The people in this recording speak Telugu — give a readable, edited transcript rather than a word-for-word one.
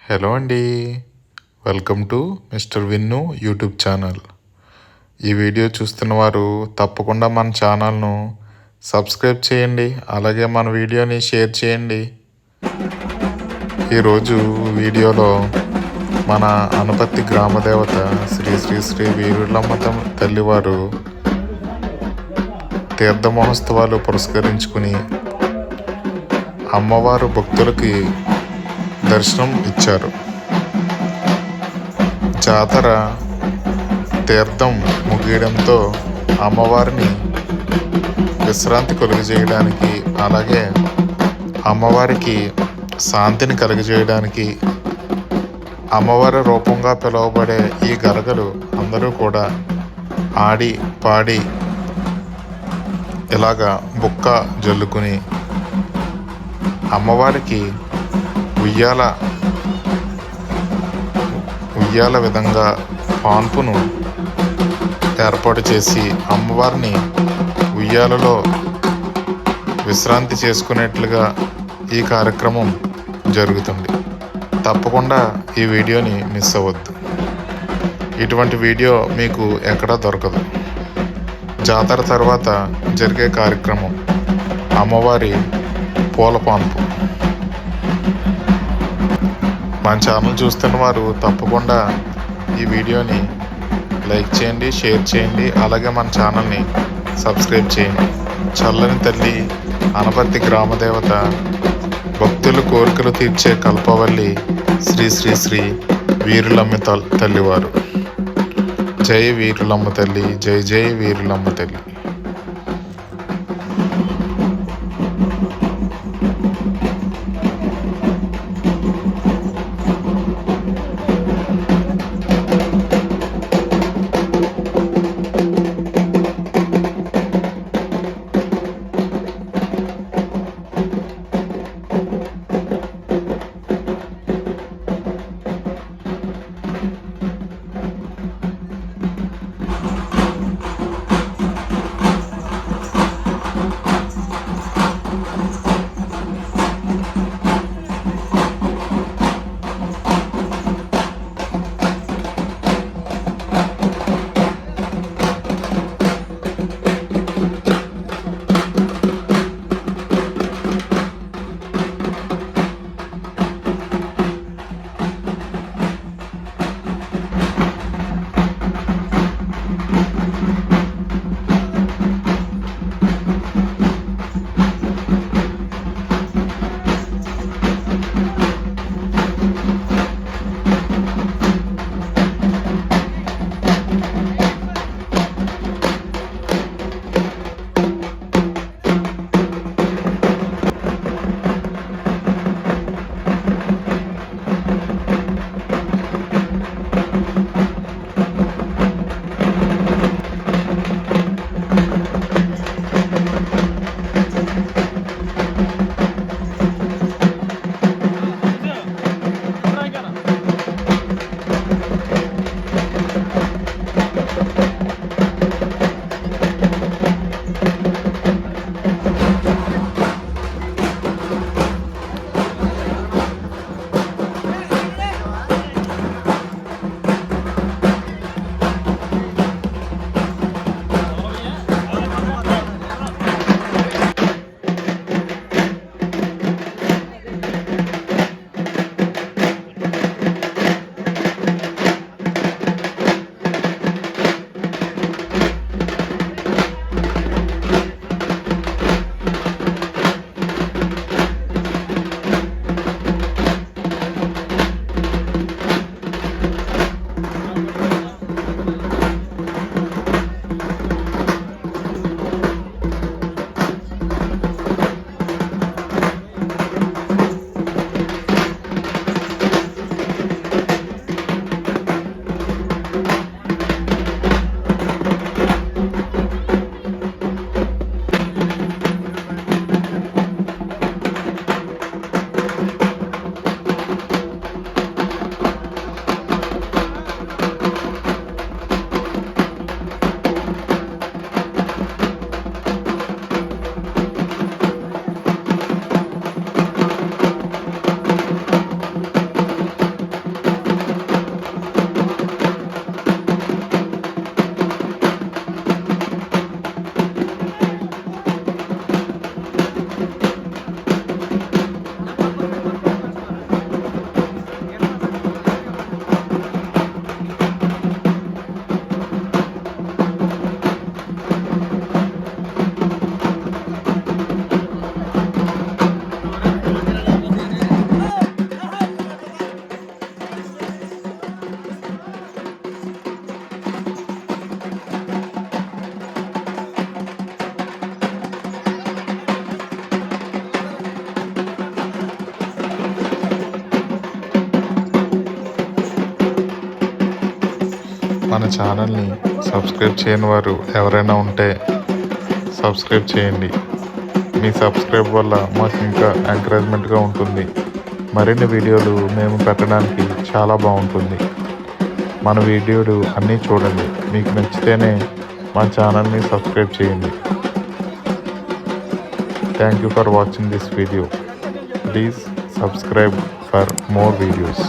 హలో అండి. Welcome to mister Vinnu YouTube channel. ఈ వీడియో చూస్తున్న వారు తప్పకుండా మన ఛానల్ను సబ్స్క్రైబ్ చేయండి, అలాగే మన వీడియోని షేర్ చేయండి. ఈరోజు వీడియోలో మన అనపత్తి గ్రామదేవత శ్రీ శ్రీ శ్రీ వీరులమ్మ తల్లివారు తీర్థ మహోత్సవాలు పురస్కరించుకుని అమ్మవారు భక్తులకి దర్శనం ఇచ్చారు. జాతర తీర్థం ముగియడంతో అమ్మవారిని విశ్రాంతి కలుగజేయడానికి, అలాగే అమ్మవారికి శాంతిని కలుగజేయడానికి అమ్మవారి రూపంగా పిలువబడే ఈ గరగలు అందరూ కూడా ఆడి పాడి ఇలాగా బుక్క జల్లుకుని అమ్మవారికి ఉయ్యాల విధంగా పాన్పును ఏర్పాటు చేసి అమ్మవారిని ఉయ్యాలలో విశ్రాంతి చేసుకునేట్లుగా ఈ కార్యక్రమం జరుగుతుంది. తప్పకుండా ఈ వీడియోని మిస్ అవ్వద్దు. ఇటువంటి వీడియో మీకు ఎక్కడా దొరకదు. జాతర తర్వాత జరిగే కార్యక్రమం అమ్మవారి పూలపాన్పు. మన ఛానల్ చూస్తున్న వారు తప్పకుండా ఈ వీడియోని లైక్ చేయండి, షేర్ చేయండి, అలాగే మన ఛానల్ని సబ్స్క్రైబ్ చేయండి. చల్లని తల్లి అనపత్తి గ్రామదేవత, భక్తుల కోరికలు తీర్చే కల్పవల్లి శ్రీ శ్రీ శ్రీ వీరులమ్మ తల్లివారు. జై వీరులమ్మ తల్లి, జై జై వీరులమ్మ తల్లి. మన ఛానల్ని సబ్స్క్రైబ్ చేయని వారు ఎవరైనా ఉంటే సబ్స్క్రైబ్ చేయండి. మీ సబ్స్క్రైబ్ వల్ల మాకు ఇంకా ఎంకరేజ్మెంట్గా ఉంటుంది. మరిన్ని వీడియోలు మేము పెట్టడానికి చాలా బాగుంటుంది. మన వీడియోలు అన్నీ చూడండి. మీకు నచ్చితేనే మా ఛానల్ని సబ్స్క్రైబ్ చేయండి. Thank you for watching this video. Please subscribe for more videos.